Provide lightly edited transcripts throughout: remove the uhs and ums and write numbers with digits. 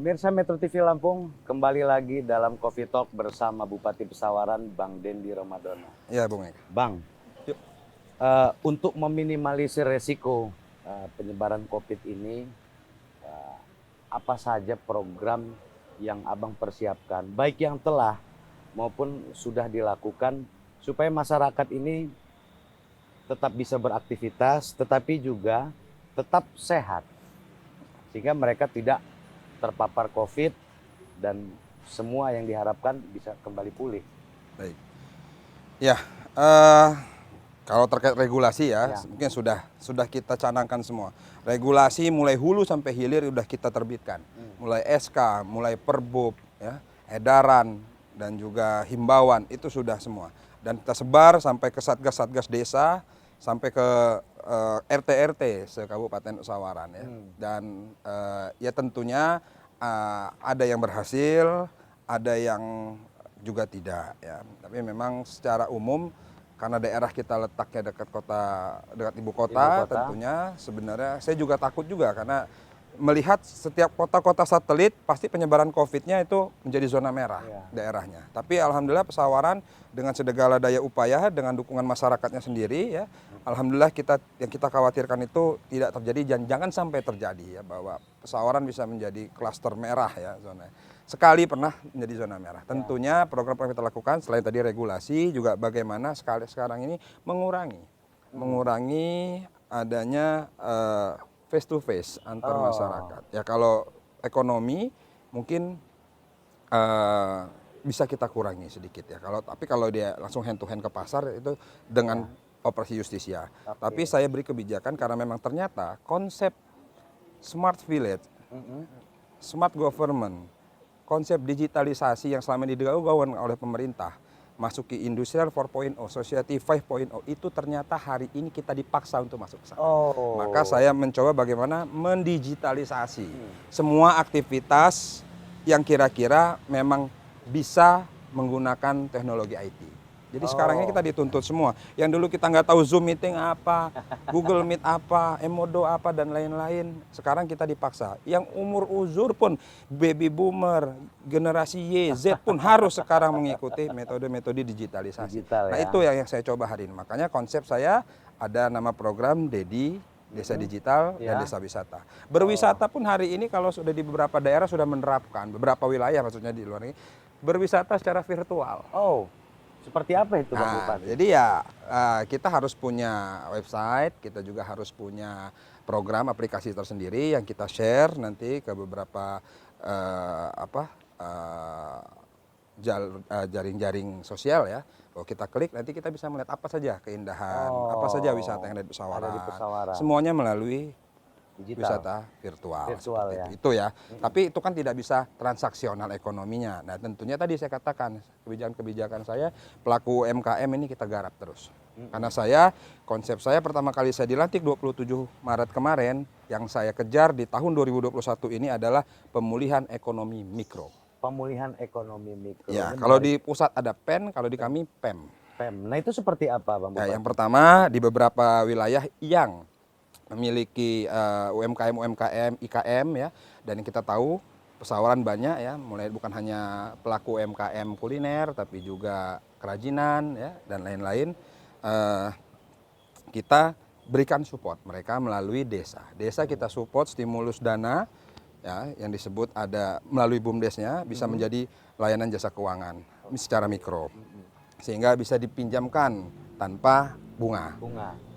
Pemirsa Metro TV Lampung, kembali lagi dalam Coffee Talk bersama Bupati Pesawaran, Bang Dendi Ramadono. Iya, Bung Eka. Bang, Yuk. Untuk meminimalisir resiko penyebaran COVID ini, apa saja program yang Abang persiapkan, baik yang telah maupun sudah dilakukan, supaya masyarakat ini tetap bisa beraktivitas, tetapi juga tetap sehat, sehingga mereka tidak terpapar COVID dan semua yang diharapkan bisa kembali pulih. Baik. Ya, kalau terkait regulasi ya, mungkin sudah kita canangkan semua. Regulasi mulai hulu sampai hilir sudah kita terbitkan. Mulai SK, mulai Perbub, ya, edaran dan juga himbauan itu sudah semua. Dan kita sebar sampai ke satgas-satgas desa, sampai ke RT-RT se-Kabupaten Pesawaran ya. Dan ya tentunya ada yang berhasil, ada yang juga tidak ya. Tapi memang secara umum karena daerah kita letaknya dekat ibu kota, tentunya sebenarnya saya juga takut juga karena melihat setiap kota-kota satelit pasti penyebaran COVID-nya itu menjadi zona merah daerahnya. Tapi alhamdulillah Pesawaran dengan segala daya upaya dengan dukungan masyarakatnya sendiri ya, alhamdulillah yang kita khawatirkan itu tidak terjadi dan jangan sampai terjadi ya bahwa Pesawaran bisa menjadi klaster merah ya zona. Sekali pernah menjadi zona merah. Tentunya program yang kita lakukan selain tadi regulasi juga bagaimana sekarang ini mengurangi adanya face to face antar masyarakat. Ya kalau ekonomi mungkin bisa kita kurangi sedikit ya. Tapi kalau dia langsung hand to hand ke pasar itu dengan operasi justisia. Tapi saya beri kebijakan karena memang ternyata konsep smart village, smart government, konsep digitalisasi yang selama ini digaungkan oleh pemerintah masuk ke Industrial 4.0, Society 5.0 itu ternyata hari ini kita dipaksa untuk masuk ke sana. Maka saya mencoba bagaimana mendigitalisasi semua aktivitas yang kira-kira memang bisa menggunakan teknologi IT. Jadi sekarang ini kita dituntut semua. Yang dulu kita nggak tahu Zoom meeting apa, Google Meet apa, Emodo apa dan lain-lain. Sekarang kita dipaksa. Yang umur uzur pun baby boomer, generasi Y, Z pun harus sekarang mengikuti metode-metode digitalisasi. Nah itu yang saya coba hari ini. Makanya konsep saya ada nama program DEDI, Desa Digital dan Desa Wisata. Berwisata pun hari ini kalau sudah di beberapa daerah sudah menerapkan, beberapa wilayah maksudnya di luar negeri, berwisata secara virtual. Seperti apa itu Bang Bupati? Jadi ya kita harus punya website, kita juga harus punya program aplikasi tersendiri yang kita share nanti ke beberapa jaring-jaring sosial ya. Kalau kita klik nanti kita bisa melihat apa saja keindahan, apa saja wisata yang ada di Pesawaran. Semuanya melalui wisata virtual ya. Itu ya. Tapi itu kan tidak bisa transaksional ekonominya. Nah tentunya tadi saya katakan kebijakan-kebijakan saya pelaku UMKM ini kita garap terus. Karena konsep saya pertama kali saya dilantik 27 Maret kemarin, yang saya kejar di tahun 2021 ini adalah pemulihan ekonomi mikro. Pemulihan ekonomi mikro. Ya, kalau di pusat ada PEN, kalau di kami PEM. Nah itu seperti apa Bang Bupati? Ya, yang pertama di beberapa wilayah yang memiliki UMKM, IKM ya, dan yang kita tahu Pesawaran banyak ya, mulai bukan hanya pelaku UMKM kuliner, tapi juga kerajinan ya dan lain-lain. Kita berikan support mereka melalui desa. Desa kita support stimulus dana ya, yang disebut ada melalui BUMDesnya bisa menjadi layanan jasa keuangan secara mikro, sehingga bisa dipinjamkan tanpa bunga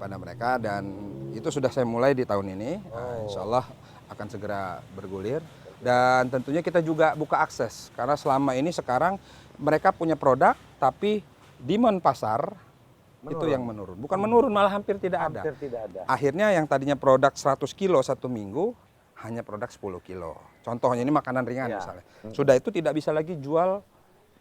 pada mereka dan itu sudah saya mulai di tahun ini. Insya Allah akan segera bergulir dan tentunya kita juga buka akses karena selama ini sekarang mereka punya produk tapi demand pasar itu yang menurun. Bukan menurun, malah hampir tidak ada. Akhirnya yang tadinya produk 100 kilo satu minggu hanya produk 10 kilo. Contohnya ini makanan ringan misalnya. Sudah itu tidak bisa lagi jual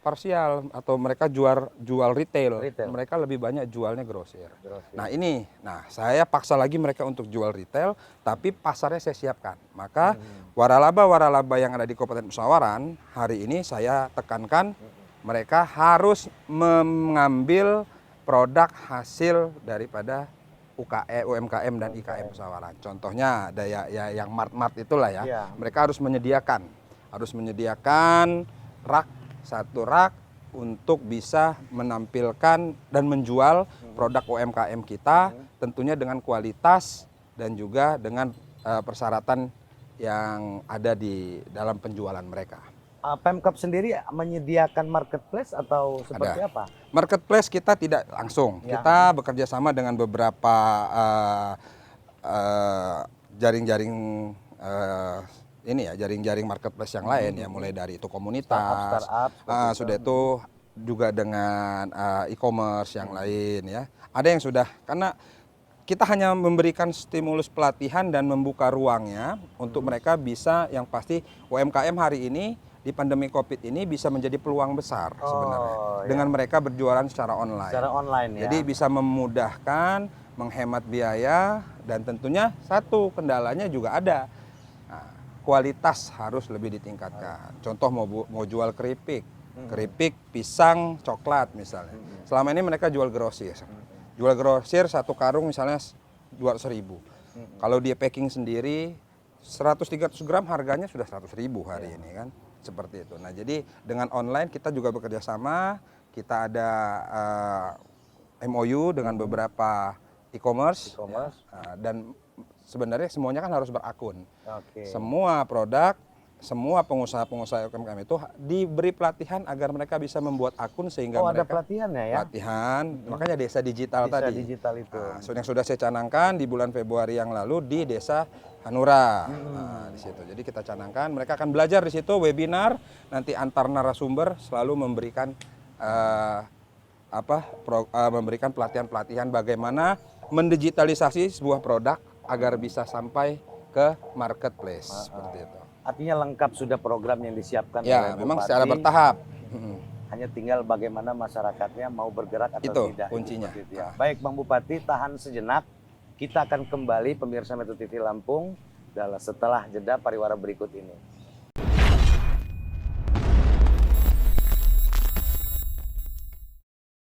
parsial atau mereka jual retail. Mereka lebih banyak jualnya grosir. Nah saya paksa lagi mereka untuk jual retail, tapi pasarnya saya siapkan. Maka waralaba yang ada di Kabupaten Pesawaran hari ini saya tekankan mereka harus mengambil produk hasil daripada UMKM dan IKM Pesawaran. Contohnya ada yang mart-mart itulah ya. Mereka harus menyediakan harus menyediakan satu rak untuk bisa menampilkan dan menjual produk UMKM kita, tentunya dengan kualitas dan juga dengan persyaratan yang ada di dalam penjualan mereka. Pemkab sendiri menyediakan marketplace atau seperti apa? Marketplace kita tidak langsung, Ya. kita bekerja sama dengan beberapa jaring-jaring jaring-jaring marketplace yang lain ya, mulai dari itu komunitas, Startup, sudah itu juga dengan e-commerce yang lain ya. Ada yang sudah, karena kita hanya memberikan stimulus pelatihan dan membuka ruangnya untuk mereka bisa, yang pasti UMKM hari ini di pandemi COVID ini bisa menjadi peluang besar sebenarnya dengan mereka berjualan secara online. Secara online ya. Jadi bisa memudahkan, menghemat biaya, dan tentunya satu kendalanya juga ada. Nah, kualitas harus lebih ditingkatkan. Contoh mau jual keripik, pisang, coklat misalnya. Selama ini mereka jual grosir. Jual grosir satu karung misalnya 200.000. Kalau dia packing sendiri 100-300 gram harganya sudah 100.000 hari ini kan. Seperti itu. Nah, jadi dengan online kita juga bekerja sama, kita ada MOU dengan beberapa e-commerce, dan sebenarnya semuanya kan harus berakun. Semua produk, semua pengusaha-pengusaha UMKM itu diberi pelatihan agar mereka bisa membuat akun sehingga mereka ada pelatihannya ya? Pelatihan, makanya desa digital tadi. Desa digital itu. Nah, yang sudah saya canangkan di bulan Februari yang lalu di desa Hanura. Nah, di situ. Jadi kita canangkan, mereka akan belajar di situ webinar, nanti antar narasumber selalu memberikan memberikan pelatihan-pelatihan bagaimana mendigitalisasi sebuah produk agar bisa sampai ke marketplace seperti itu. Artinya lengkap sudah program yang disiapkan Ya, oleh memang Bupati. secara bertahap. Hanya tinggal bagaimana masyarakatnya mau bergerak atau Itu tidak. kuncinya. Itu ya. Baik Bang Bupati, tahan sejenak. Kita akan kembali pemirsa Metro TV Lampung setelah jeda pariwara berikut ini.